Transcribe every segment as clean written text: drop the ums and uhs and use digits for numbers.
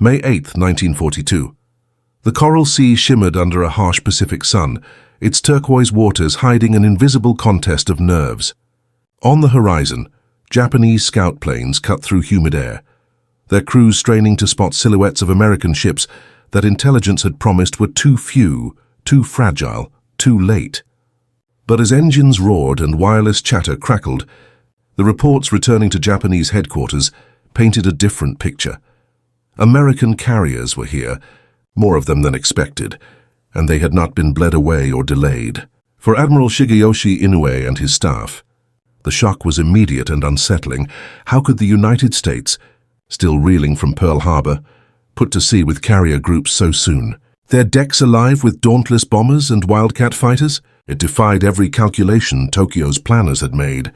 May 8, 1942. The Coral Sea shimmered under a harsh Pacific sun, its turquoise waters hiding an invisible contest of nerves. On the horizon, Japanese scout planes cut through humid air, their crews straining to spot silhouettes of American ships that intelligence had promised were too few, too fragile, too late. But as engines roared and wireless chatter crackled, the reports returning to Japanese headquarters painted a different picture. American carriers were here, more of them than expected, and they had not been bled away or delayed. For Admiral Shigeyoshi Inoue and his staff, the shock was immediate and unsettling. How could the United States, still reeling from Pearl Harbor, put to sea with carrier groups so soon? Their decks alive with dauntless bombers and Wildcat fighters? It defied every calculation Tokyo's planners had made.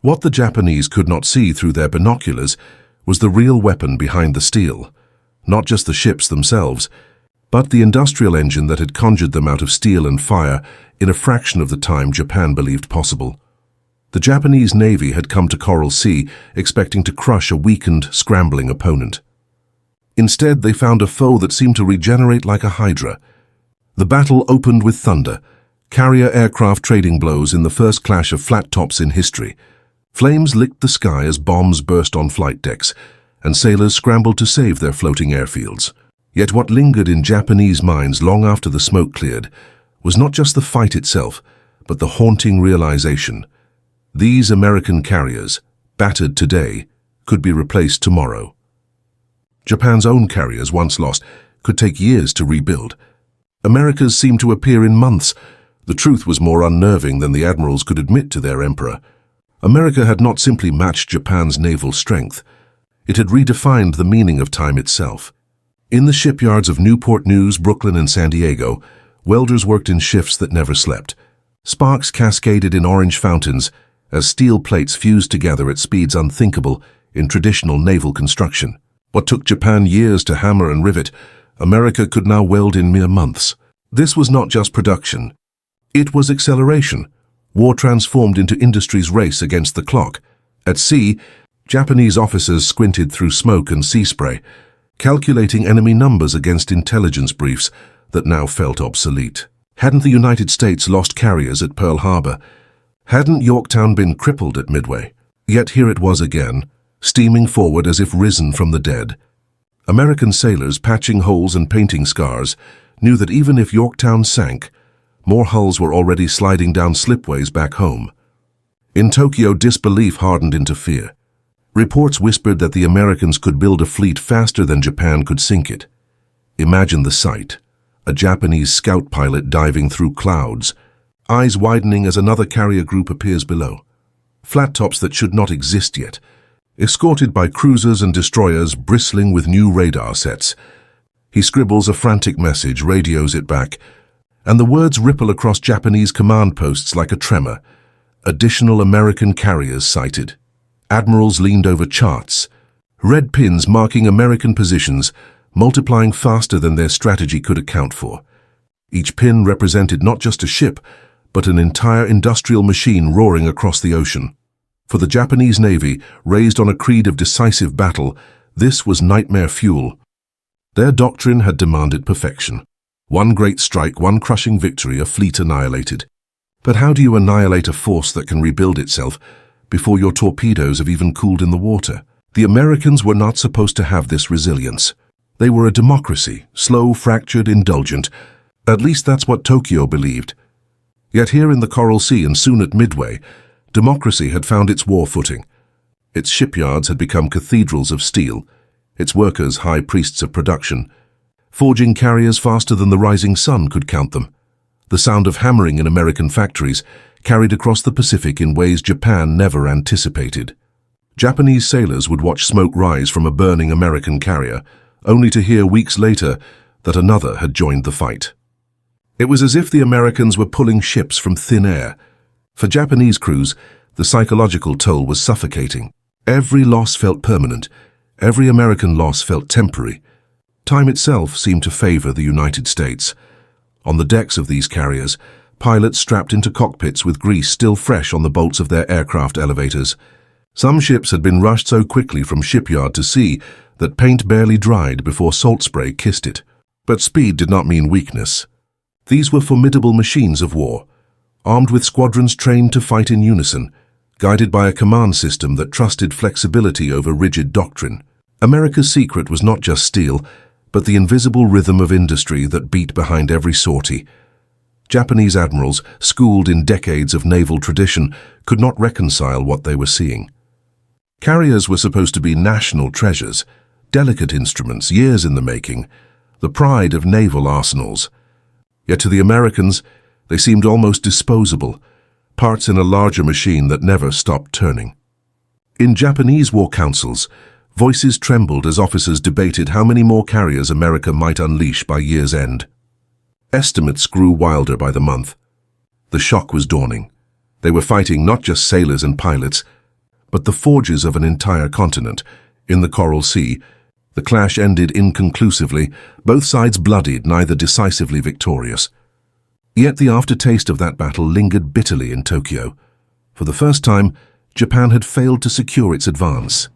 What the Japanese could not see through their binoculars was the real weapon behind the steel. Not just the ships themselves, but the industrial engine that had conjured them out of steel and fire in a fraction of the time Japan believed possible. The Japanese Navy had come to Coral Sea expecting to crush a weakened, scrambling opponent. Instead, they found a foe that seemed to regenerate like a hydra. The battle opened with thunder, carrier aircraft trading blows in the first clash of flat tops in history. Flames licked the sky as bombs burst on flight decks, and sailors scrambled to save their floating airfields. Yet what lingered in Japanese minds long after the smoke cleared was not just the fight itself, but the haunting realization. These American carriers, battered today, could be replaced tomorrow. Japan's own carriers, once lost, could take years to rebuild. America's seemed to appear in months. The truth was more unnerving than the admirals could admit to their emperor. America had not simply matched Japan's naval strength. It had redefined the meaning of time itself. In the shipyards of Newport News, Brooklyn, and San Diego, welders worked in shifts that never slept. Sparks cascaded in orange fountains as steel plates fused together at speeds unthinkable in traditional naval construction. What took Japan years to hammer and rivet, America could now weld in mere months. This was not just production. It was acceleration. War transformed into industry's race against the clock. At sea, Japanese officers squinted through smoke and sea spray, calculating enemy numbers against intelligence briefs that now felt obsolete. Hadn't the United States lost carriers at Pearl Harbor? Hadn't Yorktown been crippled at Midway? Yet here it was again, steaming forward as if risen from the dead. American sailors, patching holes and painting scars, knew that even if Yorktown sank, more hulls were already sliding down slipways back home. In Tokyo, disbelief hardened into fear. Reports whispered that the Americans could build a fleet faster than Japan could sink it. Imagine the sight. A Japanese scout pilot diving through clouds, eyes widening as another carrier group appears below. Flat tops that should not exist yet, escorted by cruisers and destroyers bristling with new radar sets. He scribbles a frantic message, radios it back, and the words ripple across Japanese command posts like a tremor. Additional American carriers sighted. Admirals leaned over charts, red pins marking American positions, multiplying faster than their strategy could account for. Each pin represented not just a ship, but an entire industrial machine roaring across the ocean. For the Japanese Navy, raised on a creed of decisive battle, this was nightmare fuel. Their doctrine had demanded perfection. One great strike, one crushing victory, a fleet annihilated. But how do you annihilate a force that can rebuild itself before your torpedoes have even cooled in the water? The Americans were not supposed to have this resilience. They were a democracy, slow, fractured, indulgent. At least that's what Tokyo believed. Yet here in the Coral Sea and soon at Midway, democracy had found its war footing. Its shipyards had become cathedrals of steel, its workers high priests of production, forging carriers faster than the rising sun could count them. The sound of hammering in American factories carried across the Pacific in ways Japan never anticipated. Japanese sailors would watch smoke rise from a burning American carrier, only to hear weeks later that another had joined the fight. It was as if the Americans were pulling ships from thin air. For Japanese crews, the psychological toll was suffocating. Every loss felt permanent. Every American loss felt temporary. Time itself seemed to favor the United States. On the decks of these carriers, pilots strapped into cockpits with grease still fresh on the bolts of their aircraft elevators. Some ships had been rushed so quickly from shipyard to sea that paint barely dried before salt spray kissed it. But speed did not mean weakness. These were formidable machines of war, armed with squadrons trained to fight in unison, guided by a command system that trusted flexibility over rigid doctrine. America's secret was not just steel, but the invisible rhythm of industry that beat behind every sortie. Japanese admirals, schooled in decades of naval tradition, could not reconcile what they were seeing. Carriers were supposed to be national treasures, delicate instruments, years in the making, the pride of naval arsenals. Yet to the Americans, they seemed almost disposable, parts in a larger machine that never stopped turning. In Japanese war councils, voices trembled as officers debated how many more carriers America might unleash by year's end. Estimates grew wilder by the month. The shock was dawning. They were fighting not just sailors and pilots, but the forges of an entire continent. In the Coral Sea, the clash ended inconclusively, both sides bloodied, neither decisively victorious. Yet the aftertaste of that battle lingered bitterly in Tokyo. For the first time, Japan had failed to secure its advance.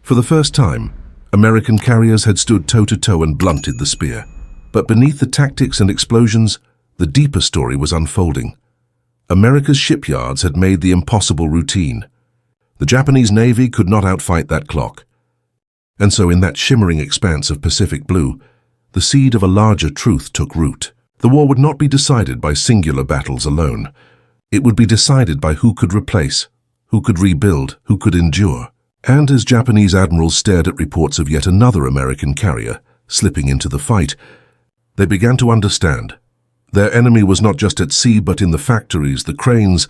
For the first time, American carriers had stood toe-to-toe and blunted the spear. But beneath the tactics and explosions, the deeper story was unfolding. America's shipyards had made the impossible routine. The Japanese Navy could not outfight that clock. And so in that shimmering expanse of Pacific blue, the seed of a larger truth took root. The war would not be decided by singular battles alone. It would be decided by who could replace, who could rebuild, who could endure. And as Japanese admirals stared at reports of yet another American carrier slipping into the fight, they began to understand. Their enemy was not just at sea, but in the factories, the cranes,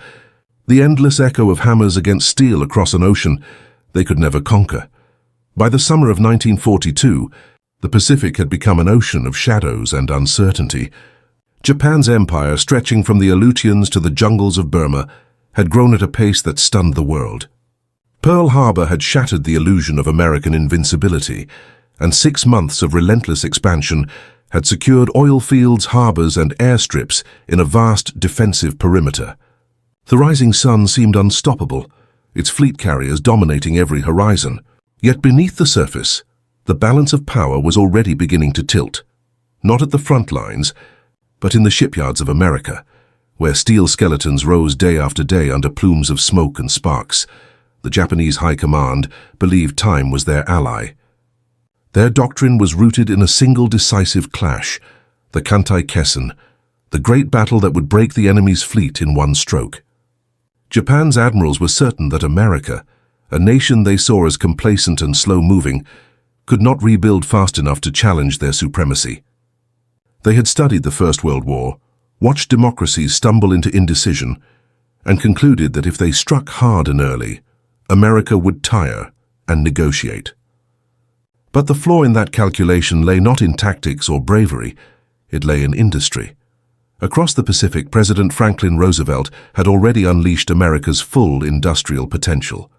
the endless echo of hammers against steel across an ocean they could never conquer. By the summer of 1942, the Pacific had become an ocean of shadows and uncertainty. Japan's empire, stretching from the Aleutians to the jungles of Burma, had grown at a pace that stunned the world. Pearl Harbor had shattered the illusion of American invincibility, and 6 months of relentless expansion had secured oil fields, harbors, and airstrips in a vast defensive perimeter. The rising sun seemed unstoppable, its fleet carriers dominating every horizon. Yet beneath the surface, the balance of power was already beginning to tilt. Not at the front lines, but in the shipyards of America, where steel skeletons rose day after day under plumes of smoke and sparks. The Japanese High Command believed time was their ally. Their doctrine was rooted in a single decisive clash, the Kantai-Kessen, the great battle that would break the enemy's fleet in one stroke. Japan's admirals were certain that America, a nation they saw as complacent and slow-moving, could not rebuild fast enough to challenge their supremacy. They had studied the First World War, watched democracies stumble into indecision, and concluded that if they struck hard and early, America would tire and negotiate. But the flaw in that calculation lay not in tactics or bravery, it lay in industry. Across the Pacific, President Franklin Roosevelt had already unleashed America's full industrial potential.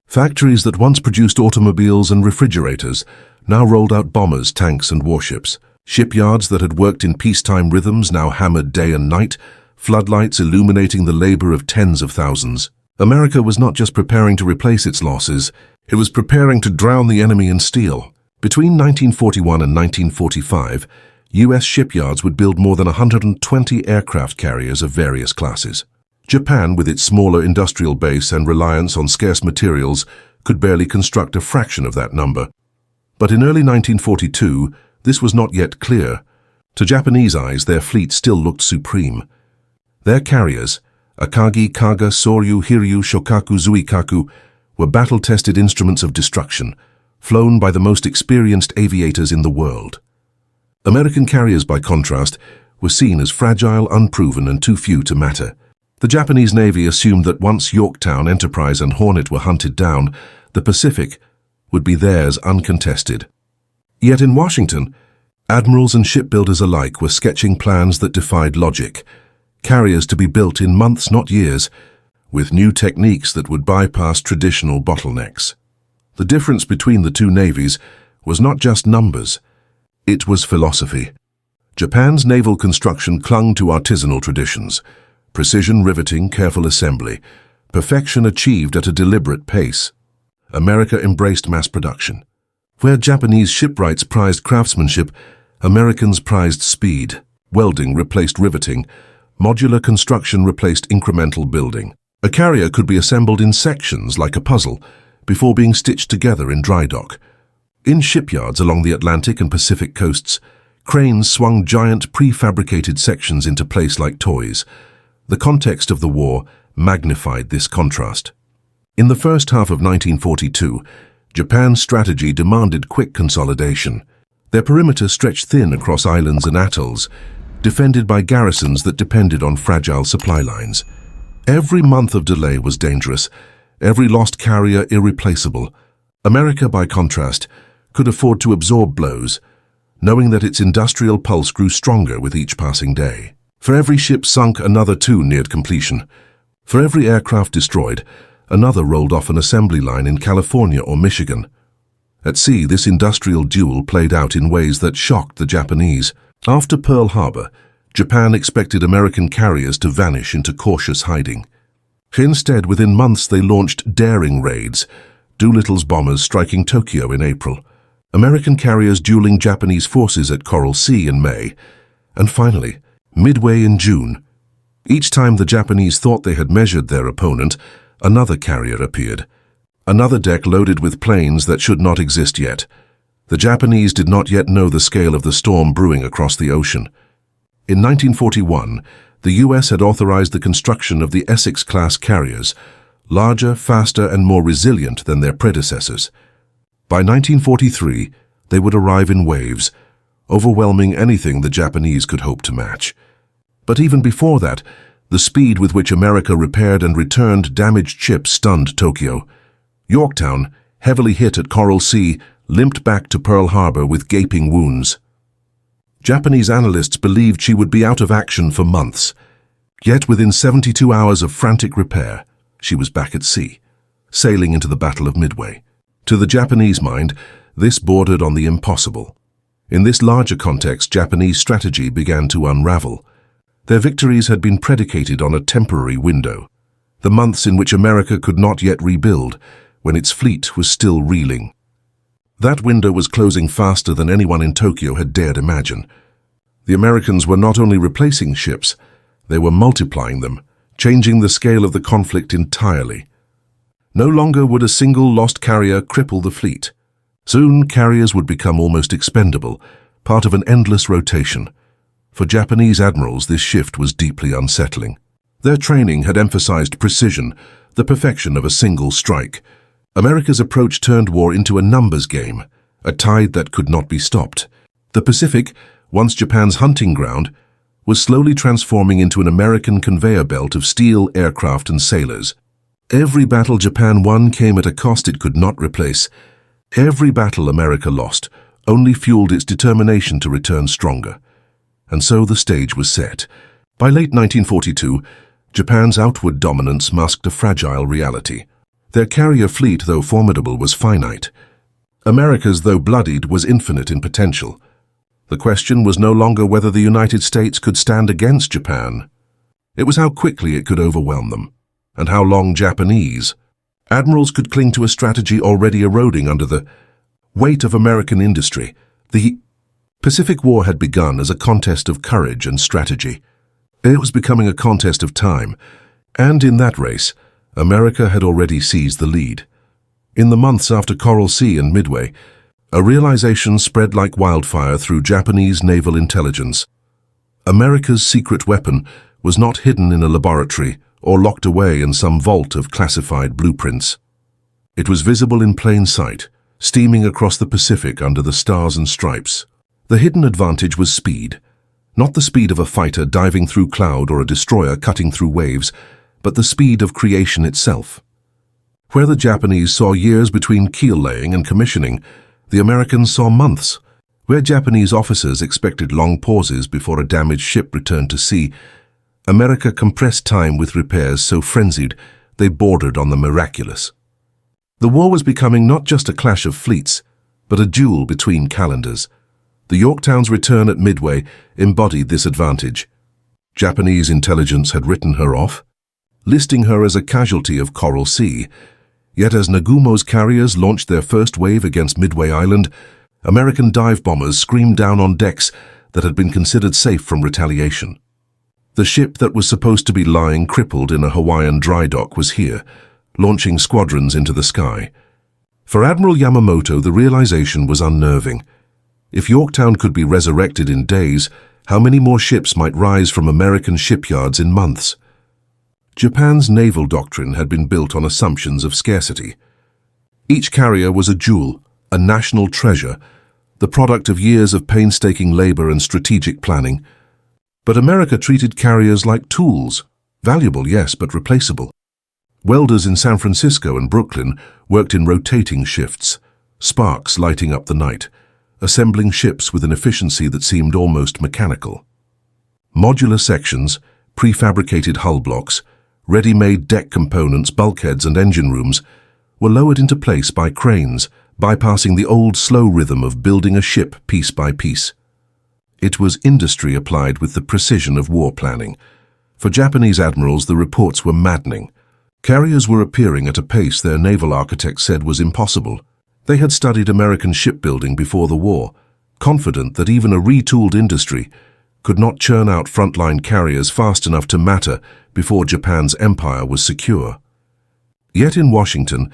Factories that once produced automobiles and refrigerators now rolled out bombers, tanks, and warships. Shipyards that had worked in peacetime rhythms now hammered day and night, floodlights illuminating the labor of tens of thousands. America was not just preparing to replace its losses, it was preparing to drown the enemy in steel. Between 1941 and 1945, U.S. shipyards would build more than 120 aircraft carriers of various classes. Japan, with its smaller industrial base and reliance on scarce materials, could barely construct a fraction of that number. But in early 1942, this was not yet clear. To Japanese eyes, their fleet still looked supreme. Their carriers, Akagi, Kaga, Soryu, Hiryu, Shokaku, Zuikaku, were battle-tested instruments of destruction, flown by the most experienced aviators in the world. American carriers, by contrast, were seen as fragile, unproven, and too few to matter. The Japanese Navy assumed that once Yorktown, Enterprise, and Hornet were hunted down, the Pacific would be theirs uncontested. Yet in Washington, admirals and shipbuilders alike were sketching plans that defied logic, carriers to be built in months, not years, with new techniques that would bypass traditional bottlenecks. The difference between the two navies was not just numbers, it was philosophy. Japan's naval construction clung to artisanal traditions, precision riveting, careful assembly, perfection achieved at a deliberate pace. America embraced mass production. Where Japanese shipwrights prized craftsmanship, Americans prized speed. Welding replaced riveting. Modular construction replaced incremental building. A carrier could be assembled in sections like a puzzle before being stitched together in dry dock. In shipyards along the Atlantic and Pacific coasts, cranes swung giant prefabricated sections into place like toys. The context of the war magnified this contrast. In the first half of 1942, Japan's strategy demanded quick consolidation. Their perimeter stretched thin across islands and atolls, defended by garrisons that depended on fragile supply lines. Every month of delay was dangerous, every lost carrier irreplaceable. America, by contrast, could afford to absorb blows, knowing that its industrial pulse grew stronger with each passing day. For every ship sunk, another two neared completion. For every aircraft destroyed, another rolled off an assembly line in California or Michigan. At sea, this industrial duel played out in ways that shocked the Japanese. After Pearl Harbor, Japan expected American carriers to vanish into cautious hiding. Instead, within months they launched daring raids, Doolittle's bombers striking Tokyo in April, American carriers dueling Japanese forces at Coral Sea in May, and finally, Midway in June. Each time the Japanese thought they had measured their opponent, another carrier appeared, another deck loaded with planes that should not exist yet. The Japanese did not yet know the scale of the storm brewing across the ocean. In 1941, the U.S. had authorized the construction of the Essex-class carriers, larger, faster, and more resilient than their predecessors. By 1943, they would arrive in waves, overwhelming anything the Japanese could hope to match. But even before that, the speed with which America repaired and returned damaged ships stunned Tokyo. Yorktown, heavily hit at Coral Sea, limped back to Pearl Harbor with gaping wounds. Japanese analysts believed she would be out of action for months. Yet within 72 hours of frantic repair, she was back at sea, sailing into the Battle of Midway. To the Japanese mind, this bordered on the impossible. In this larger context, Japanese strategy began to unravel. Their victories had been predicated on a temporary window, the months in which America could not yet rebuild, when its fleet was still reeling. That window was closing faster than anyone in Tokyo had dared imagine. The Americans were not only replacing ships, they were multiplying them, changing the scale of the conflict entirely. No longer would a single lost carrier cripple the fleet. Soon, carriers would become almost expendable, part of an endless rotation. For Japanese admirals, this shift was deeply unsettling. Their training had emphasized precision, the perfection of a single strike. America's approach turned war into a numbers game, a tide that could not be stopped. The Pacific, once Japan's hunting ground, was slowly transforming into an American conveyor belt of steel, aircraft, and sailors. Every battle Japan won came at a cost it could not replace. Every battle America lost only fueled its determination to return stronger. And so the stage was set. By late 1942, Japan's outward dominance masked a fragile reality. Their carrier fleet, though formidable, was finite. America's, though bloodied, was infinite in potential. The question was no longer whether the United States could stand against Japan. It was how quickly it could overwhelm them, and how long Japanese admirals could cling to a strategy already eroding under the weight of American industry. The Pacific War had begun as a contest of courage and strategy. It was becoming a contest of time, and in that race, America had already seized the lead. In the months after Coral Sea and Midway, a realization spread like wildfire through Japanese naval intelligence. America's secret weapon was not hidden in a laboratory or locked away in some vault of classified blueprints. It was visible in plain sight, steaming across the Pacific under the stars and stripes. The hidden advantage was speed, not the speed of a fighter diving through cloud or a destroyer cutting through waves, but the speed of creation itself. Where the Japanese saw years between keel-laying and commissioning, the Americans saw months. Where Japanese officers expected long pauses before a damaged ship returned to sea, America compressed time with repairs so frenzied they bordered on the miraculous. The war was becoming not just a clash of fleets, but a duel between calendars. The Yorktown's return at Midway embodied this advantage. Japanese intelligence had written her off. listing her as a casualty of Coral Sea. Yet as Nagumo's carriers launched their first wave against Midway Island, American dive bombers screamed down on decks that had been considered safe from retaliation. The ship that was supposed to be lying crippled in a Hawaiian dry dock was here, launching squadrons into the sky. For Admiral Yamamoto, the realization was unnerving. If Yorktown could be resurrected in days, how many more ships might rise from American shipyards in months? Japan's naval doctrine had been built on assumptions of scarcity. Each carrier was a jewel, a national treasure, the product of years of painstaking labor and strategic planning. But America treated carriers like tools, valuable, yes, but replaceable. Welders in San Francisco and Brooklyn worked in rotating shifts, sparks lighting up the night, assembling ships with an efficiency that seemed almost mechanical. Modular sections, prefabricated hull blocks, ready-made deck components, bulkheads and engine rooms were lowered into place by cranes, bypassing the old slow rhythm of building a ship piece by piece. It was industry applied with the precision of war planning. For Japanese admirals, the reports were maddening. Carriers were appearing at a pace their naval architects said was impossible. They had studied American shipbuilding before the war, confident that even a retooled industry could not churn out frontline carriers fast enough to matter before Japan's empire was secure. Yet in Washington,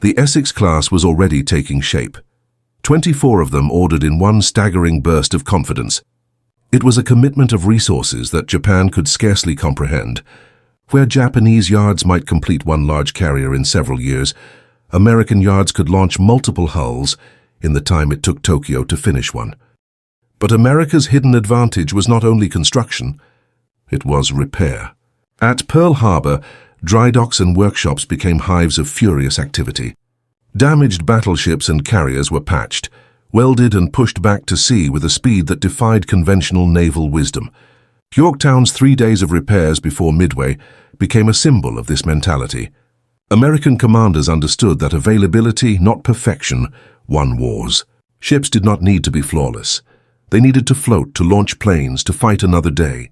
the Essex class was already taking shape. 24 of them ordered in one staggering burst of confidence. It was a commitment of resources that Japan could scarcely comprehend. Where Japanese yards might complete one large carrier in several years, American yards could launch multiple hulls in the time it took Tokyo to finish one. But America's hidden advantage was not only construction, it was repair. At Pearl Harbor, dry docks and workshops became hives of furious activity. Damaged battleships and carriers were patched, welded and pushed back to sea with a speed that defied conventional naval wisdom. Yorktown's 3 days of repairs before Midway became a symbol of this mentality. American commanders understood that availability, not perfection, won wars. Ships did not need to be flawless. They needed to float, to launch planes, to fight another day.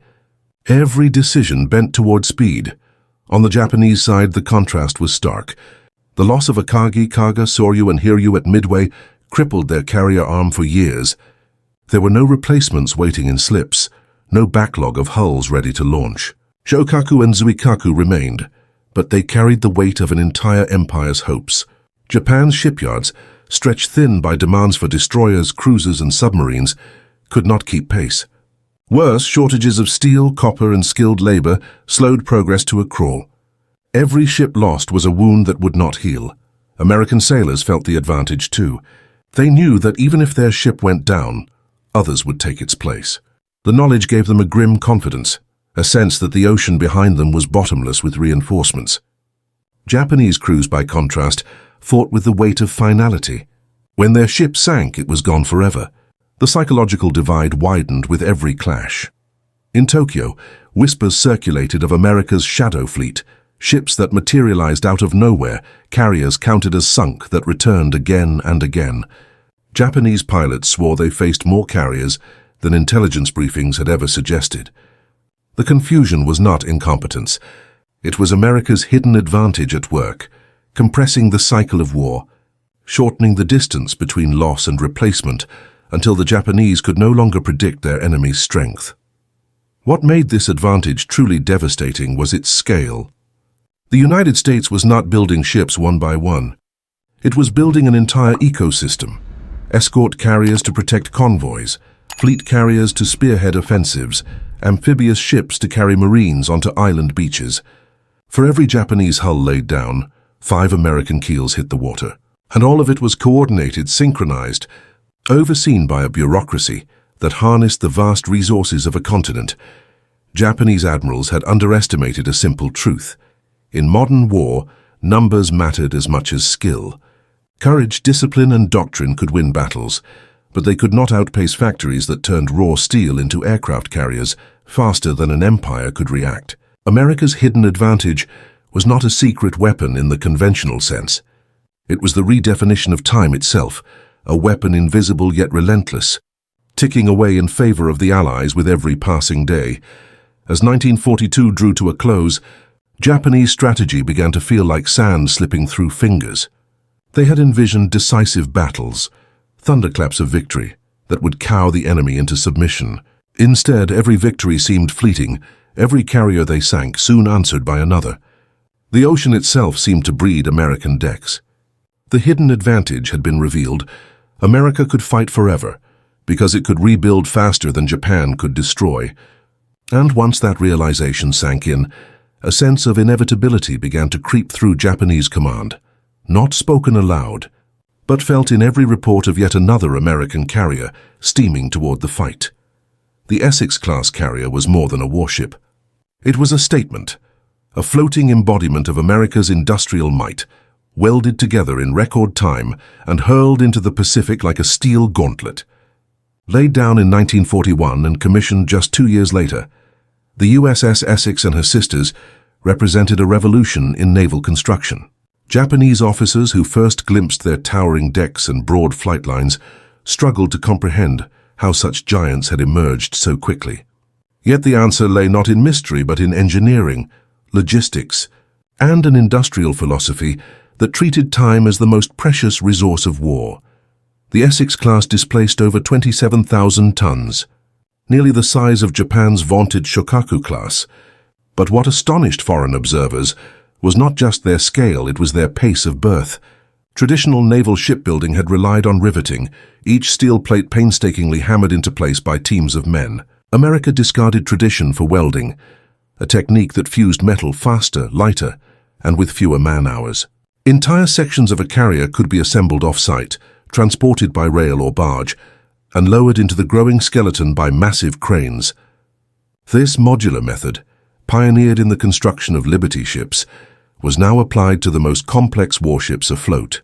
Every decision bent toward speed. On the Japanese side, the contrast was stark. The loss of Akagi, Kaga, Soryu, and Hiryu at Midway crippled their carrier arm for years. There were no replacements waiting in slips, no backlog of hulls ready to launch. Shokaku and Zuikaku remained, but they carried the weight of an entire empire's hopes. Japan's shipyards, stretched thin by demands for destroyers, cruisers, and submarines, could not keep pace. Worse, shortages of steel, copper, and skilled labor slowed progress to a crawl. Every ship lost was a wound that would not heal. American sailors felt the advantage too. They knew that even if their ship went down, others would take its place. The knowledge gave them a grim confidence, a sense that the ocean behind them was bottomless with reinforcements. Japanese crews, by contrast, fought with the weight of finality. When their ship sank, it was gone forever. The psychological divide widened with every clash. In Tokyo, whispers circulated of America's shadow fleet, ships that materialized out of nowhere, carriers counted as sunk that returned again and again. Japanese pilots swore they faced more carriers than intelligence briefings had ever suggested. The confusion was not incompetence. It was America's hidden advantage at work, compressing the cycle of war, shortening the distance between loss and replacement until the Japanese could no longer predict their enemy's strength. What made this advantage truly devastating was its scale. The United States was not building ships one by one. It was building an entire ecosystem: escort carriers to protect convoys, fleet carriers to spearhead offensives, amphibious ships to carry Marines onto island beaches. For every Japanese hull laid down, 5 American keels hit the water. And all of it was coordinated, synchronized, overseen by a bureaucracy that harnessed the vast resources of a continent. Japanese admirals had underestimated a simple truth. In modern war, numbers mattered as much as skill. Courage, discipline, and doctrine could win battles, but they could not outpace factories that turned raw steel into aircraft carriers faster than an empire could react. America's hidden advantage was not a secret weapon in the conventional sense. It was the redefinition of time itself, a weapon invisible yet relentless, ticking away in favor of the Allies with every passing day. As 1942 drew to a close, Japanese strategy began to feel like sand slipping through fingers. They had envisioned decisive battles, thunderclaps of victory, that would cow the enemy into submission. Instead, every victory seemed fleeting. Every carrier they sank soon answered by another. The ocean itself seemed to breed American decks. The hidden advantage had been revealed. America could fight forever, because it could rebuild faster than Japan could destroy. And once that realization sank in, a sense of inevitability began to creep through Japanese command, not spoken aloud, but felt in every report of yet another American carrier steaming toward the fight. The Essex-class carrier was more than a warship. It was a statement, a floating embodiment of America's industrial might, welded together in record time and hurled into the Pacific like a steel gauntlet. Laid down in 1941 and commissioned just 2 years later, the USS Essex and her sisters represented a revolution in naval construction. Japanese officers who first glimpsed their towering decks and broad flight lines struggled to comprehend how such giants had emerged so quickly. Yet the answer lay not in mystery but in engineering, logistics, and an industrial philosophy that treated time as the most precious resource of war. The Essex class displaced over 27,000 tons, nearly the size of Japan's vaunted Shokaku class. But what astonished foreign observers was not just their scale, it was their pace of birth. Traditional naval shipbuilding had relied on riveting, each steel plate painstakingly hammered into place by teams of men. America discarded tradition for welding, a technique that fused metal faster, lighter, and with fewer man-hours. Entire sections of a carrier could be assembled off-site, transported by rail or barge, and lowered into the growing skeleton by massive cranes. This modular method, pioneered in the construction of Liberty ships, was now applied to the most complex warships afloat.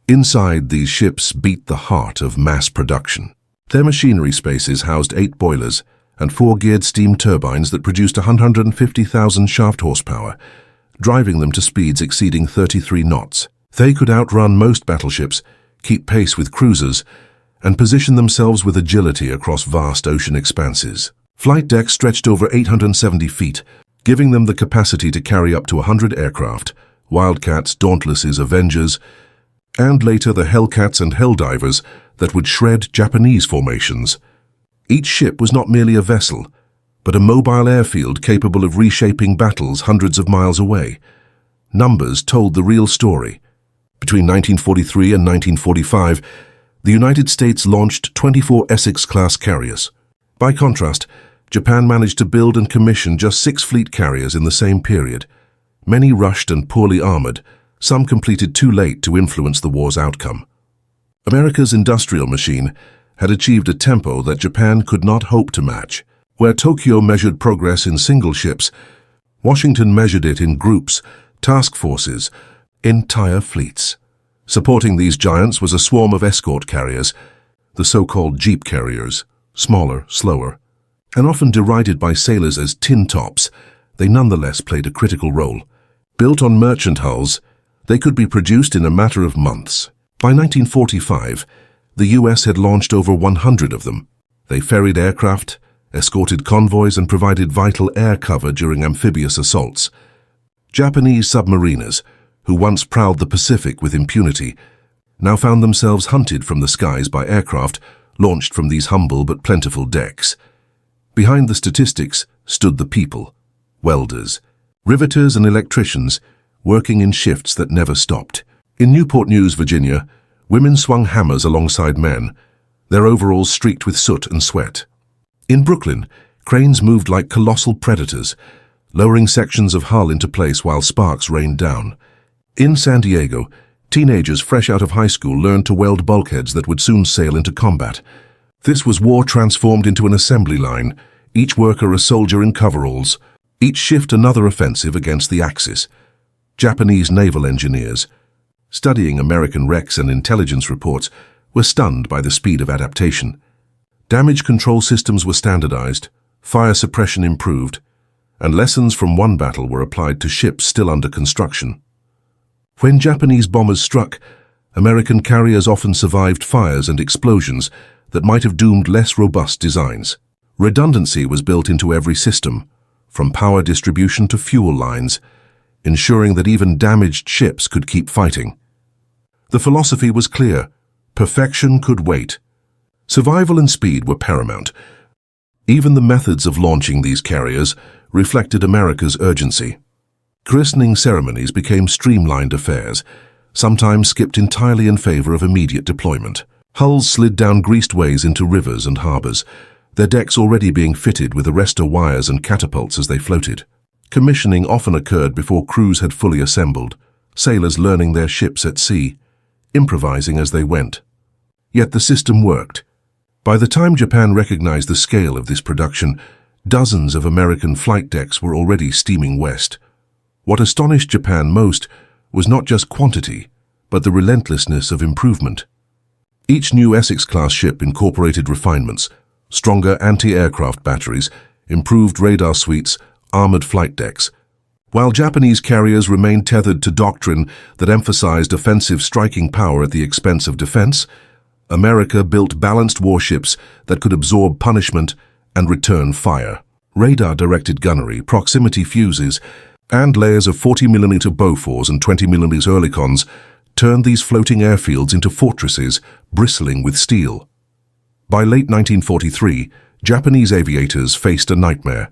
Inside, these ships beat the heart of mass production. Their machinery spaces housed 8 boilers and 4 geared steam turbines that produced 150,000 shaft horsepower, driving them to speeds exceeding 33 knots. They could outrun most battleships, keep pace with cruisers, and position themselves with agility across vast ocean expanses. Flight decks stretched over 870 feet, giving them the capacity to carry up to 100 aircraft, Wildcats, Dauntlesses, Avengers, and later the Hellcats and Helldivers that would shred Japanese formations. Each ship was not merely a vessel, but a mobile airfield capable of reshaping battles hundreds of miles away. Numbers told the real story. Between 1943 and 1945, the United States launched 24 Essex-class carriers. By contrast, Japan managed to build and commission just 6 fleet carriers in the same period. Many rushed and poorly armored, some completed too late to influence the war's outcome. America's industrial machine had achieved a tempo that Japan could not hope to match. Where Tokyo measured progress in single ships, Washington measured it in groups, task forces, entire fleets. Supporting these giants was a swarm of escort carriers, the so-called jeep carriers, smaller, slower, and often derided by sailors as tin tops. They nonetheless played a critical role. Built on merchant hulls, they could be produced in a matter of months. By 1945, the U.S. had launched over 100 of them. They ferried aircraft, escorted convoys, and provided vital air cover during amphibious assaults. Japanese submariners, who once prowled the Pacific with impunity, now found themselves hunted from the skies by aircraft launched from these humble but plentiful decks. Behind the statistics stood the people, welders, riveters, and electricians, working in shifts that never stopped. In Newport News, Virginia, women swung hammers alongside men, their overalls streaked with soot and sweat. In Brooklyn, cranes moved like colossal predators, lowering sections of hull into place while sparks rained down. In San Diego, teenagers fresh out of high school learned to weld bulkheads that would soon sail into combat. This was war transformed into an assembly line, each worker a soldier in coveralls, each shift another offensive against the Axis. Japanese naval engineers, studying American wrecks and intelligence reports, were stunned by the speed of adaptation. Damage control systems were standardized, fire suppression improved, and lessons from one battle were applied to ships still under construction. When Japanese bombers struck, American carriers often survived fires and explosions that might have doomed less robust designs. Redundancy was built into every system, from power distribution to fuel lines, ensuring that even damaged ships could keep fighting. The philosophy was clear: perfection could wait. Survival and speed were paramount. Even the methods of launching these carriers reflected America's urgency. Christening ceremonies became streamlined affairs, sometimes skipped entirely in favor of immediate deployment. Hulls slid down greased ways into rivers and harbors, their decks already being fitted with arrestor wires and catapults as they floated. Commissioning often occurred before crews had fully assembled, sailors learning their ships at sea, improvising as they went. Yet the system worked. By the time Japan recognized the scale of this production, dozens of American flight decks were already steaming west. What astonished Japan most was not just quantity, but the relentlessness of improvement. Each new Essex-class ship incorporated refinements: stronger anti-aircraft batteries, improved radar suites, armored flight decks. While Japanese carriers remained tethered to doctrine that emphasized offensive striking power at the expense of defense, America built balanced warships that could absorb punishment and return fire. Radar-directed gunnery, proximity fuses, and layers of 40mm Bofors and 20mm Oerlikons turned these floating airfields into fortresses bristling with steel. By late 1943, Japanese aviators faced a nightmare.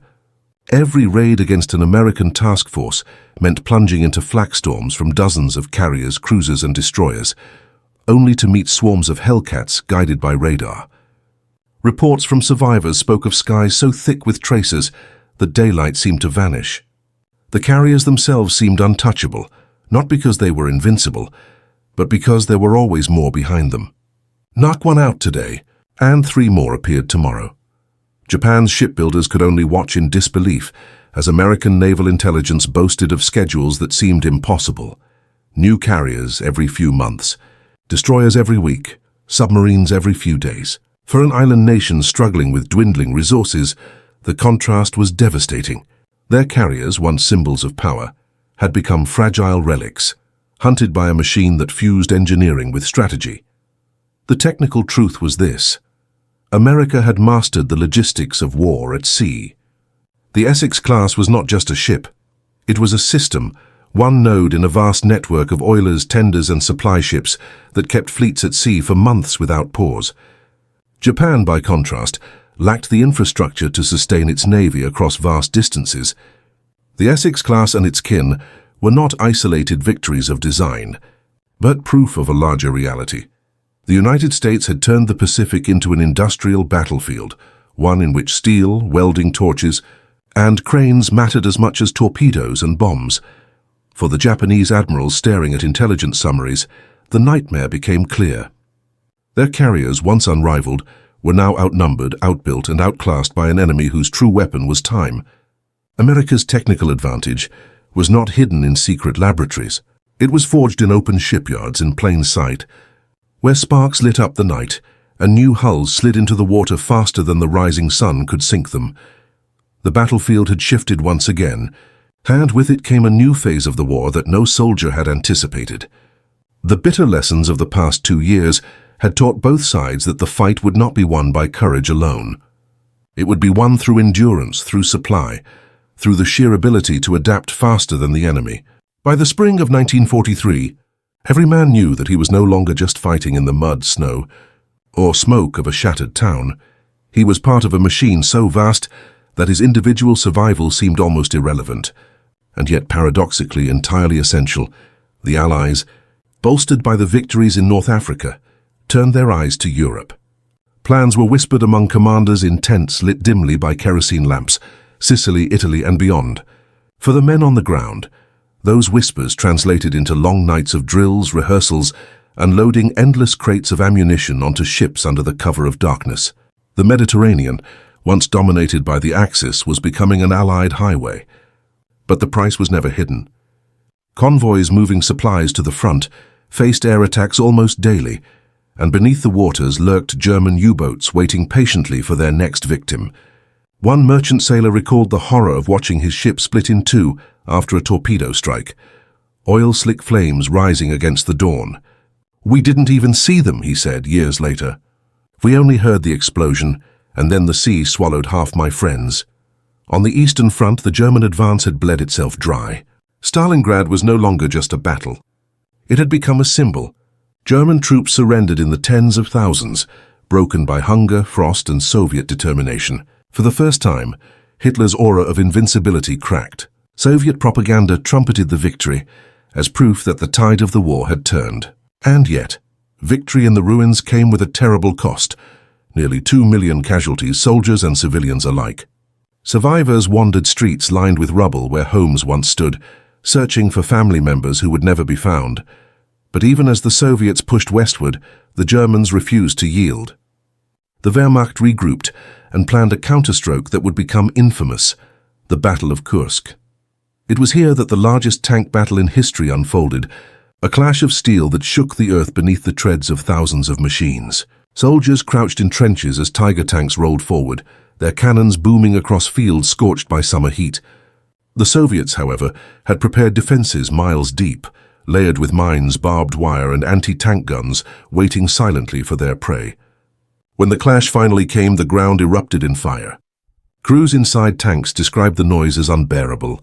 Every raid against an American task force meant plunging into flak storms from dozens of carriers, cruisers, and destroyers, only to meet swarms of Hellcats guided by radar. Reports from survivors spoke of skies so thick with tracers that daylight seemed to vanish. The carriers themselves seemed untouchable, not because they were invincible, but because there were always more behind them. Knock one out today, and 3 more appeared tomorrow. Japan's shipbuilders could only watch in disbelief as American naval intelligence boasted of schedules that seemed impossible. New carriers every few months, destroyers every week, submarines every few days. For an island nation struggling with dwindling resources, the contrast was devastating. Their carriers, once symbols of power, had become fragile relics, hunted by a machine that fused engineering with strategy. The technical truth was this: America had mastered the logistics of war at sea. The Essex class was not just a ship. It was a system, one node in a vast network of oilers, tenders, and supply ships that kept fleets at sea for months without pause. Japan, by contrast, lacked the infrastructure to sustain its navy across vast distances. The Essex class and its kin were not isolated victories of design, but proof of a larger reality. The United States had turned the Pacific into an industrial battlefield, one in which steel, welding torches, and cranes mattered as much as torpedoes and bombs. For the Japanese admirals staring at intelligence summaries, the nightmare became clear. Their carriers, once unrivaled, were now outnumbered, outbuilt, and outclassed by an enemy whose true weapon was time. America's technical advantage was not hidden in secret laboratories. It was forged in open shipyards in plain sight, where sparks lit up the night and new hulls slid into the water faster than the rising sun could sink them. The battlefield had shifted once again, and with it came a new phase of the war that no soldier had anticipated. The bitter lessons of the past 2 years had taught both sides that the fight would not be won by courage alone. It would be won through endurance, through supply, through the sheer ability to adapt faster than the enemy. By the spring of 1943, every man knew that he was no longer just fighting in the mud, snow, or smoke of a shattered town. He was part of a machine so vast that his individual survival seemed almost irrelevant, and yet paradoxically entirely essential. The Allies, bolstered by the victories in North Africa, turned their eyes to Europe. Plans were whispered among commanders in tents lit dimly by kerosene lamps, Sicily, Italy, and beyond. For the men on the ground, those whispers translated into long nights of drills, rehearsals, and loading endless crates of ammunition onto ships under the cover of darkness. The Mediterranean, once dominated by the Axis, was becoming an Allied highway. But the price was never hidden. Convoys moving supplies to the front faced air attacks almost daily, and beneath the waters lurked German U-boats waiting patiently for their next victim. One merchant sailor recalled the horror of watching his ship split in two after a torpedo strike, oil-slick flames rising against the dawn. "We didn't even see them," he said years later. "We only heard the explosion, and then the sea swallowed half my friends." On the Eastern Front, the German advance had bled itself dry. Stalingrad was no longer just a battle. It had become a symbol. German troops surrendered in the tens of thousands, broken by hunger, frost, and Soviet determination. For the first time, Hitler's aura of invincibility cracked. Soviet propaganda trumpeted the victory as proof that the tide of the war had turned. And yet, victory in the ruins came with a terrible cost. Nearly 2 million casualties, soldiers and civilians alike. Survivors wandered streets lined with rubble where homes once stood, searching for family members who would never be found. But even as the Soviets pushed westward, the Germans refused to yield. The Wehrmacht regrouped and planned a counterstroke that would become infamous, the Battle of Kursk. It was here that the largest tank battle in history unfolded, a clash of steel that shook the earth beneath the treads of thousands of machines. Soldiers crouched in trenches as Tiger tanks rolled forward, their cannons booming across fields scorched by summer heat. The Soviets, however, had prepared defenses miles deep, layered with mines, barbed wire, and anti-tank guns, waiting silently for their prey. When the clash finally came, the ground erupted in fire. Crews inside tanks described the noise as unbearable,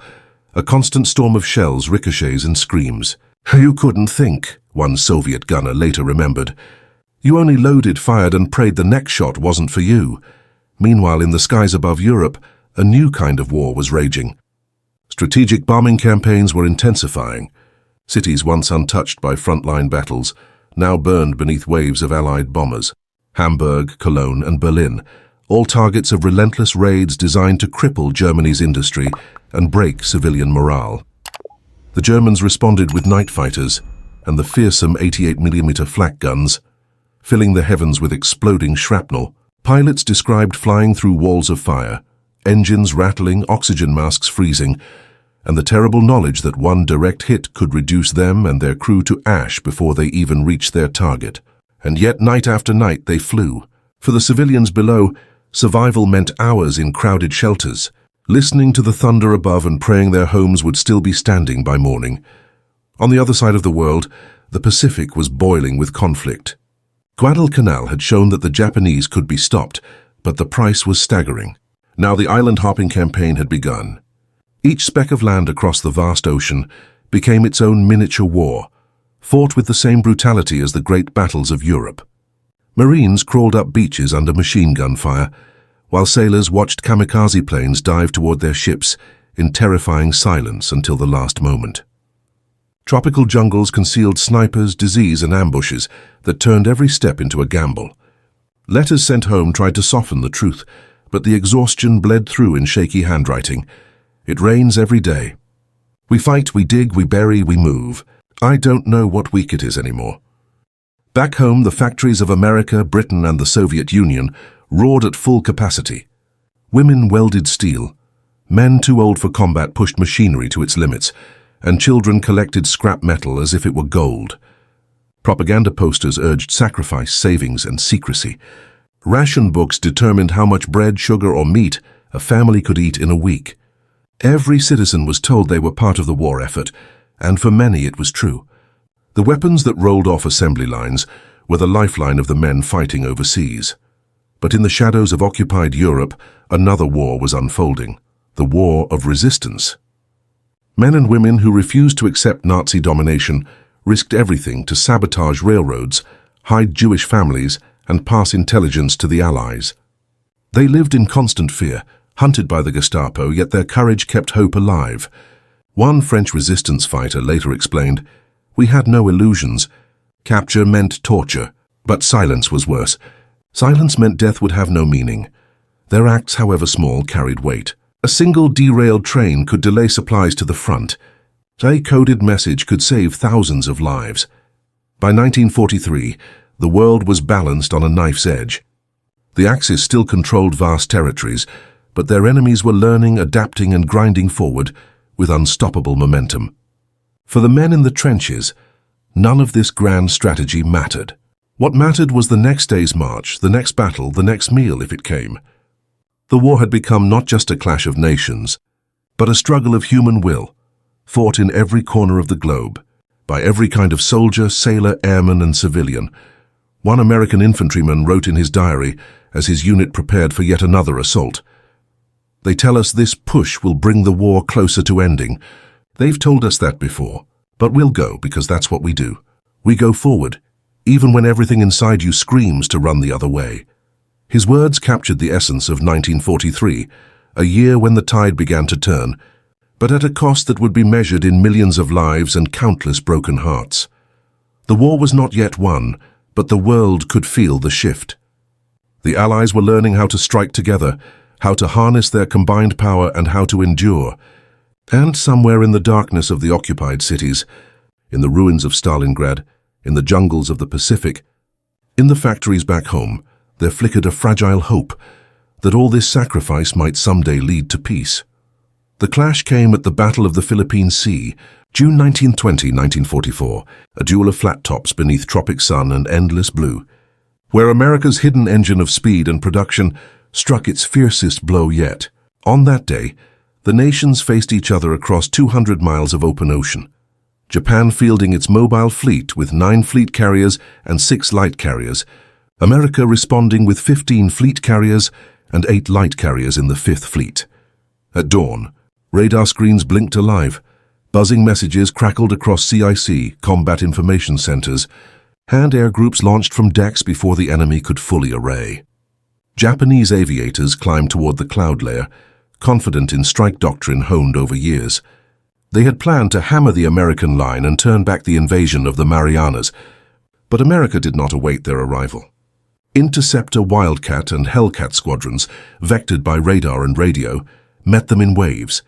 a constant storm of shells, ricochets, and screams. "You couldn't think," one Soviet gunner later remembered. "You only loaded, fired, and prayed the next shot wasn't for you." Meanwhile, in the skies above Europe, a new kind of war was raging. Strategic bombing campaigns were intensifying. Cities once untouched by frontline battles now burned beneath waves of Allied bombers. Hamburg, Cologne, and Berlin, all targets of relentless raids designed to cripple Germany's industry and break civilian morale. The Germans responded with night fighters and the fearsome 88mm flak guns, filling the heavens with exploding shrapnel. Pilots described flying through walls of fire, engines rattling, oxygen masks freezing, and the terrible knowledge that one direct hit could reduce them and their crew to ash before they even reached their target. And yet, night after night, they flew. For the civilians below, survival meant hours in crowded shelters, listening to the thunder above and praying their homes would still be standing by morning. On the other side of the world, the Pacific was boiling with conflict. Guadalcanal had shown that the Japanese could be stopped, but the price was staggering. Now the island-hopping campaign had begun. Each speck of land across the vast ocean became its own miniature war, fought with the same brutality as the great battles of Europe. Marines crawled up beaches under machine gun fire, while sailors watched kamikaze planes dive toward their ships in terrifying silence until the last moment. Tropical jungles concealed snipers, disease, and ambushes that turned every step into a gamble. Letters sent home tried to soften the truth, but the exhaustion bled through in shaky handwriting. It rains every day. We fight, we dig, we bury, we move. I don't know what week it is anymore. Back home, the factories of America, Britain, and the Soviet Union roared at full capacity. Women welded steel. Men too old for combat pushed machinery to its limits, and children collected scrap metal as if it were gold. Propaganda posters urged sacrifice, savings, and secrecy. Ration books determined how much bread, sugar, or meat a family could eat in a week. Every citizen was told they were part of the war effort, and for many it was true. The weapons that rolled off assembly lines were the lifeline of the men fighting overseas. But in the shadows of occupied Europe, another war was unfolding, the war of resistance. Men and women who refused to accept Nazi domination risked everything to sabotage railroads, hide Jewish families, and pass intelligence to the Allies. They lived in constant fear, hunted by the Gestapo, yet their courage kept hope alive. One French resistance fighter later explained, "We had no illusions. Capture meant torture, but silence was worse. Silence meant death would have no meaning." Their acts, however small, carried weight. A single derailed train could delay supplies to the front. A coded message could save thousands of lives. By 1943, the world was balanced on a knife's edge. The Axis still controlled vast territories, but their enemies were learning, adapting, and grinding forward with unstoppable momentum. For the men in the trenches, none of this grand strategy mattered. What mattered was the next day's march, the next battle, the next meal if it came. The war had become not just a clash of nations, but a struggle of human will, fought in every corner of the globe, by every kind of soldier, sailor, airman, and civilian. One American infantryman wrote in his diary as his unit prepared for yet another assault, "They tell us this push will bring the war closer to ending, They've told us that before, but we'll go because that's what we do. We go forward, even when everything inside you screams to run the other way. His words captured the essence of 1943, a year when the tide began to turn, but at a cost that would be measured in millions of lives and countless broken hearts. The war was not yet won, but the world could feel the shift. The Allies were learning how to strike together, how to harness their combined power and how to endure. And somewhere in the darkness of the occupied cities, in the ruins of Stalingrad, in the jungles of the Pacific, in the factories back home, there flickered a fragile hope that all this sacrifice might someday lead to peace. The clash came at the Battle of the Philippine Sea, June 1920, 1944, a duel of flat tops beneath tropic sun and endless blue, where America's hidden engine of speed and production struck its fiercest blow yet. On that day, the nations faced each other across 200 miles of open ocean. Japan fielding its mobile fleet with 9 fleet carriers and 6 light carriers, America responding with 15 fleet carriers and 8 light carriers in the 5th Fleet. At dawn, radar screens blinked alive, buzzing messages crackled across CIC, combat information centers, and air groups launched from decks before the enemy could fully array. Japanese aviators climbed toward the cloud layer, confident in strike doctrine honed over years. They had planned to hammer the American line and turn back the invasion of the Marianas, but America did not await their arrival. Interceptor Wildcat and Hellcat squadrons, vectored by radar and radio, met them in waves.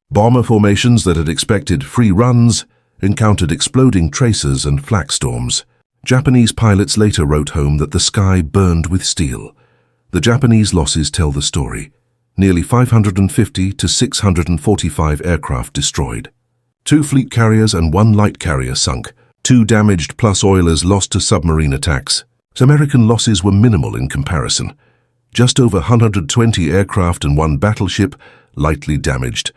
Bomber formations that had expected free runs encountered exploding tracers and flak storms. Japanese pilots later wrote home that the sky burned with steel. The Japanese losses tell the story. Nearly 550 to 645 aircraft destroyed. 2 fleet carriers and 1 light carrier sunk. 2 damaged plus oilers lost to submarine attacks. American losses were minimal in comparison. Just over 120 aircraft and 1 battleship lightly damaged.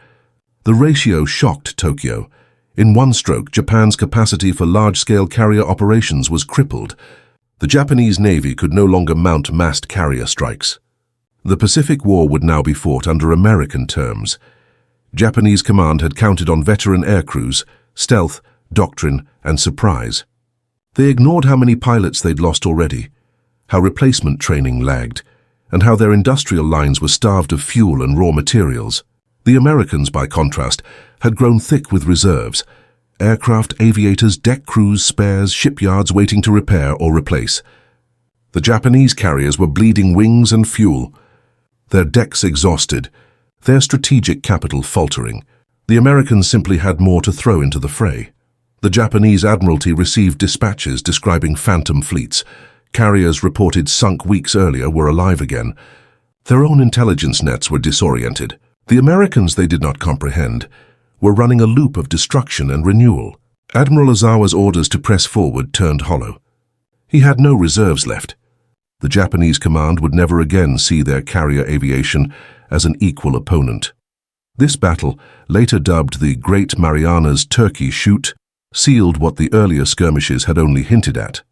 The ratio shocked Tokyo. In one stroke, Japan's capacity for large-scale carrier operations was crippled. The Japanese Navy could no longer mount massed carrier strikes. The Pacific War would now be fought under American terms. Japanese command had counted on veteran air crews, stealth, doctrine, and surprise. They ignored how many pilots they'd lost already, how replacement training lagged, and how their industrial lines were starved of fuel and raw materials. The Americans, by contrast, had grown thick with reserves, aircraft, aviators, deck crews, spares, shipyards waiting to repair or replace. The Japanese carriers were bleeding wings and fuel, their decks exhausted, their strategic capital faltering. The Americans simply had more to throw into the fray. The Japanese Admiralty received dispatches describing phantom fleets. Carriers reported sunk weeks earlier were alive again. Their own intelligence nets were disoriented. The Americans, they did not comprehend, were running a loop of destruction and renewal. Admiral Ozawa's orders to press forward turned hollow. He had no reserves left. The Japanese command would never again see their carrier aviation as an equal opponent. This battle, later dubbed the Great Marianas Turkey Shoot, sealed what the earlier skirmishes had only hinted at.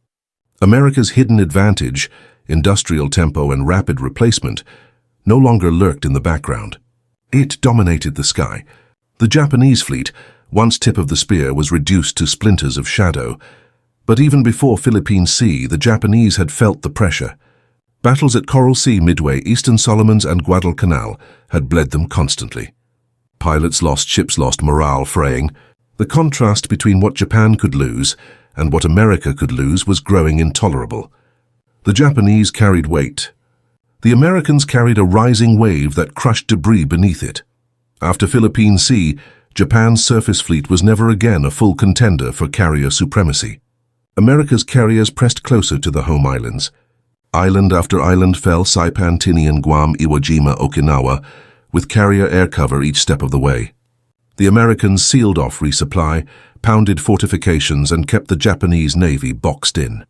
America's hidden advantage, industrial tempo and rapid replacement, no longer lurked in the background. It dominated the sky. The Japanese fleet, once tip of the spear, was reduced to splinters of shadow. But even before Philippine Sea, the Japanese had felt the pressure. Battles at Coral Sea, Midway, Eastern Solomons and Guadalcanal had bled them constantly. Pilots lost, ships lost, morale fraying. The contrast between what Japan could lose and what America could lose was growing intolerable. The Japanese carried weight. The Americans carried a rising wave that crushed debris beneath it. After Philippine Sea, Japan's surface fleet was never again a full contender for carrier supremacy. America's carriers pressed closer to the home islands. Island after island fell, Saipan, Tinian, Guam, Iwo Jima, Okinawa, with carrier air cover each step of the way. The Americans sealed off resupply, pounded fortifications, and kept the Japanese Navy boxed in.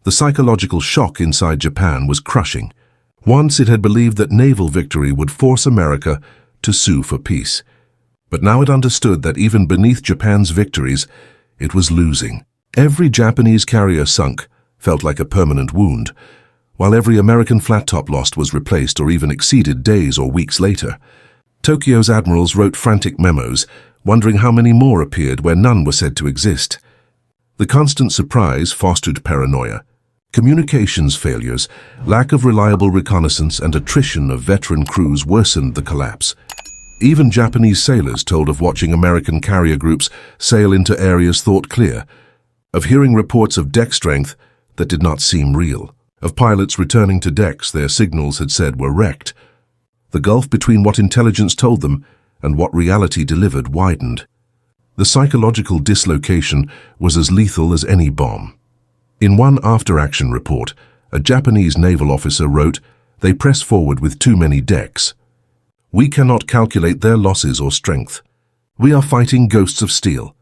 The psychological shock inside Japan was crushing. Once it had believed that naval victory would force America to sue for peace. But now it understood that even beneath Japan's victories, it was losing. Every Japanese carrier sunk felt like a permanent wound, while every American flat-top lost was replaced or even exceeded days or weeks later. Tokyo's admirals wrote frantic memos, wondering how many more appeared where none were said to exist. The constant surprise fostered paranoia. Communications failures, lack of reliable reconnaissance, and attrition of veteran crews worsened the collapse. Even Japanese sailors told of watching American carrier groups sail into areas thought clear, of hearing reports of deck strength that did not seem real, of pilots returning to decks their signals had said were wrecked. The gulf between what intelligence told them and what reality delivered widened. The psychological dislocation was as lethal as any bomb. In one after-action report, a Japanese naval officer wrote, "They press forward with too many decks. We cannot calculate their losses or strength. We are fighting ghosts of steel."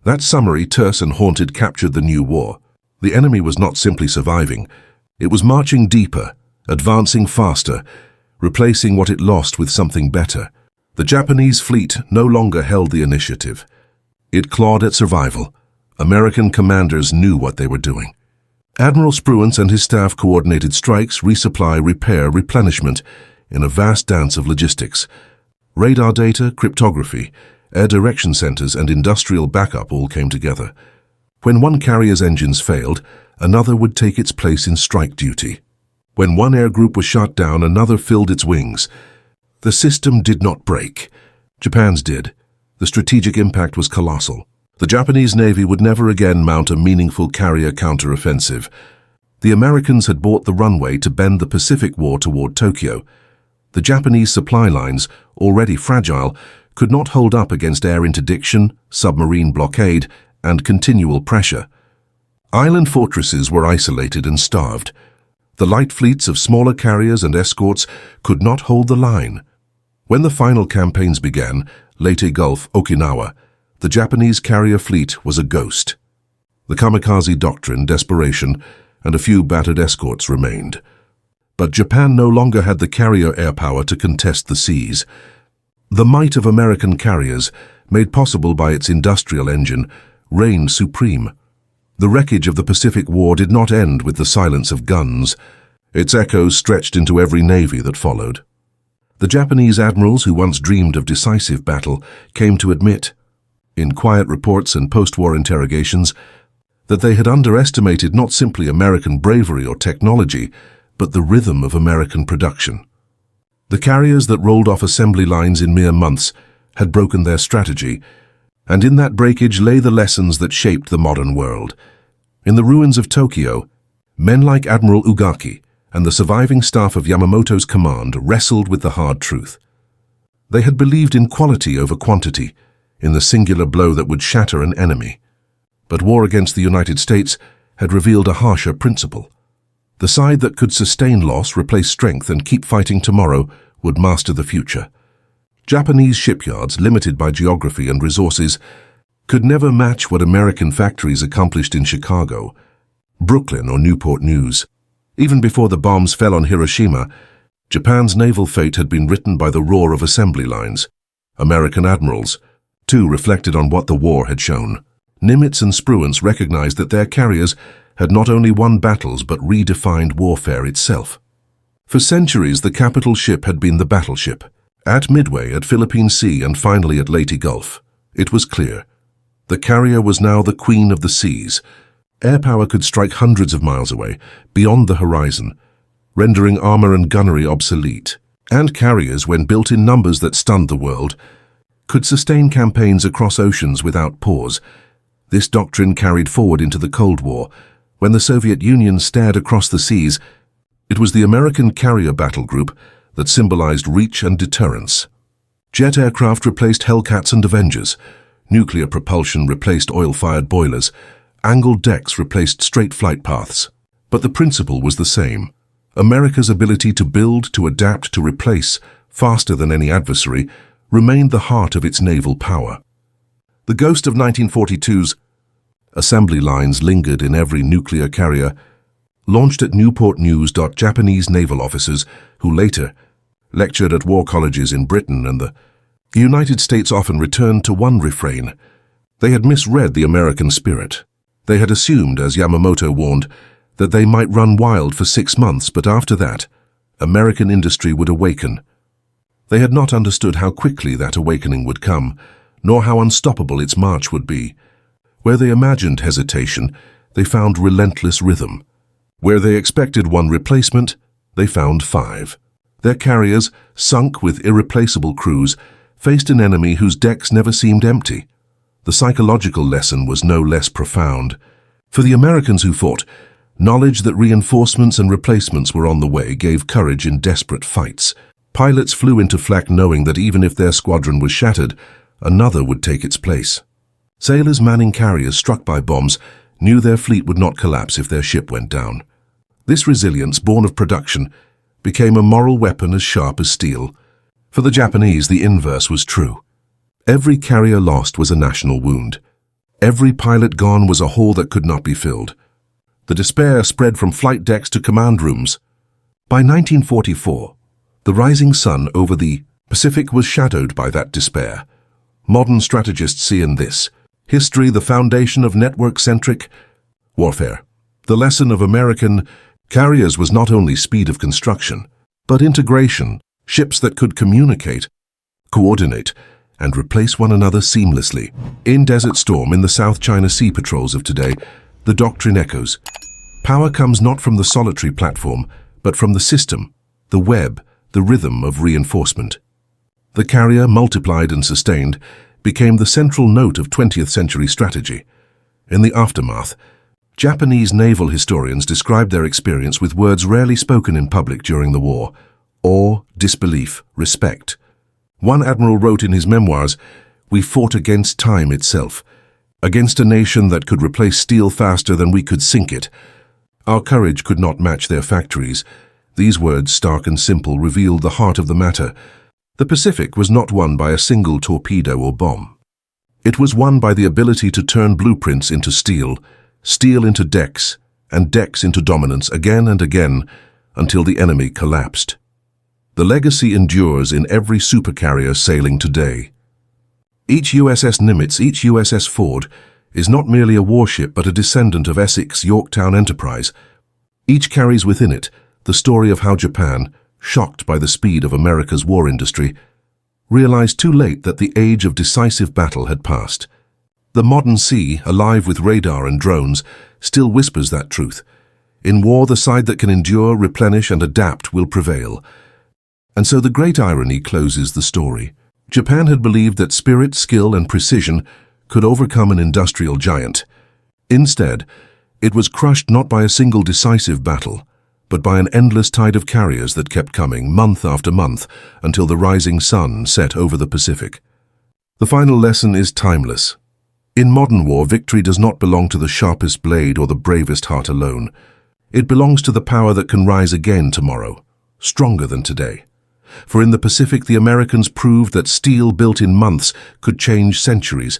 That summary, terse and haunted, captured the new war. The enemy was not simply surviving. It was marching deeper, advancing faster, replacing what it lost with something better. The Japanese fleet no longer held the initiative. It clawed at survival. American commanders knew what they were doing. Admiral Spruance and his staff coordinated strikes, resupply, repair, replenishment in a vast dance of logistics. Radar data, cryptography, air direction centers, and industrial backup all came together. When one carrier's engines failed, another would take its place in strike duty. When one air group was shot down, another filled its wings. The system did not break. Japan's did. The strategic impact was colossal. The Japanese Navy would never again mount a meaningful carrier counteroffensive. The Americans had bought the runway to bend the Pacific War toward Tokyo. The Japanese supply lines, already fragile, could not hold up against air interdiction, submarine blockade, and continual pressure. Island fortresses were isolated and starved. The light fleets of smaller carriers and escorts could not hold the line. When the final campaigns began, Leyte Gulf, Okinawa, the Japanese carrier fleet was a ghost. The kamikaze doctrine, desperation, and a few battered escorts remained. But Japan no longer had the carrier air power to contest the seas. The might of American carriers, made possible by its industrial engine, reigned supreme. The wreckage of the Pacific War did not end with the silence of guns. Its echoes stretched into every navy that followed. The Japanese admirals who once dreamed of decisive battle came to admit, in quiet reports and post-war interrogations, that they had underestimated not simply American bravery or technology, but the rhythm of American production. The carriers that rolled off assembly lines in mere months had broken their strategy, and in that breakage lay the lessons that shaped the modern world. In the ruins of Tokyo, men like Admiral Ugaki and the surviving staff of Yamamoto's command wrestled with the hard truth. They had believed in quality over quantity, in the singular blow that would shatter an enemy. But war against the United States had revealed a harsher principle. The side that could sustain loss, replace strength, and keep fighting tomorrow would master the future. Japanese shipyards, limited by geography and resources, could never match what American factories accomplished in Chicago, Brooklyn, or Newport News. Even before the bombs fell on Hiroshima, Japan's naval fate had been written by the roar of assembly lines. American admirals, too, reflected on what the war had shown. Nimitz and Spruance recognized that their carriers had not only won battles but redefined warfare itself. For centuries, the capital ship had been the battleship. At Midway, at Philippine Sea, and finally at Leyte Gulf, it was clear. The carrier was now the queen of the seas. Air power could strike hundreds of miles away, beyond the horizon, rendering armor and gunnery obsolete. And carriers, when built in numbers that stunned the world, could sustain campaigns across oceans without pause. This doctrine carried forward into the Cold War. When the Soviet Union stared across the seas, it was the American carrier battle group that symbolized reach and deterrence. Jet aircraft replaced Hellcats and Avengers. Nuclear propulsion replaced oil-fired boilers. Angled decks replaced straight flight paths. But the principle was the same. America's ability to build, to adapt, to replace, faster than any adversary, remained the heart of its naval power. The ghost of 1942's assembly lines lingered in every nuclear carrier. Launched at Newport News, Japanese naval officers, who later lectured at war colleges in Britain and the United States, often returned to one refrain. They had misread the American spirit. They had assumed, as Yamamoto warned, that they might run wild for 6 months, but after that, American industry would awaken. They had not understood how quickly that awakening would come, nor how unstoppable its march would be. Where they imagined hesitation, they found relentless rhythm. Where they expected one replacement, they found 5. Their carriers, sunk with irreplaceable crews, faced an enemy whose decks never seemed empty. The psychological lesson was no less profound. For the Americans who fought, knowledge that reinforcements and replacements were on the way gave courage in desperate fights. Pilots flew into flak knowing that even if their squadron was shattered, another would take its place. Sailors manning carriers struck by bombs knew their fleet would not collapse if their ship went down. This resilience, born of production, became a moral weapon as sharp as steel. For the Japanese, the inverse was true. Every carrier lost was a national wound. Every pilot gone was a hole that could not be filled. The despair spread from flight decks to command rooms. By 1944, the rising sun over the Pacific was shadowed by that despair. Modern strategists see in this history the foundation of network-centric warfare. The lesson of American carriers was not only speed of construction, but integration, ships that could communicate, coordinate, and replace one another seamlessly. In Desert Storm, in the South China Sea patrols of today, the doctrine echoes. Power comes not from the solitary platform, but from the system, the web, the rhythm of reinforcement. The carrier, multiplied and sustained, became the central note of 20th century strategy. In the aftermath, Japanese naval historians described their experience with words rarely spoken in public during the war: awe, disbelief, respect. One admiral wrote in his memoirs, "We fought against time itself, against a nation that could replace steel faster than we could sink it. Our courage could not match their factories." These words, stark and simple, revealed the heart of the matter. The Pacific was not won by a single torpedo or bomb. It was won by the ability to turn blueprints into steel, steel into decks, and decks into dominance again and again until the enemy collapsed. The legacy endures in every supercarrier sailing today. Each USS Nimitz, each USS Ford, is not merely a warship but a descendant of Essex Yorktown enterprise. Each carries within it the story of how Japan, shocked by the speed of America's war industry, realized too late that the age of decisive battle had passed. The modern sea, alive with radar and drones, still whispers that truth. In war, the side that can endure, replenish, and adapt will prevail. And so the great irony closes the story. Japan had believed that spirit, skill, and precision could overcome an industrial giant. Instead, it was crushed not by a single decisive battle, but by an endless tide of carriers that kept coming month after month until the rising sun set over the Pacific. The final lesson is timeless. In modern war, victory does not belong to the sharpest blade or the bravest heart alone. It belongs to the power that can rise again tomorrow, stronger than today. For in the Pacific, the Americans proved that steel built in months could change centuries.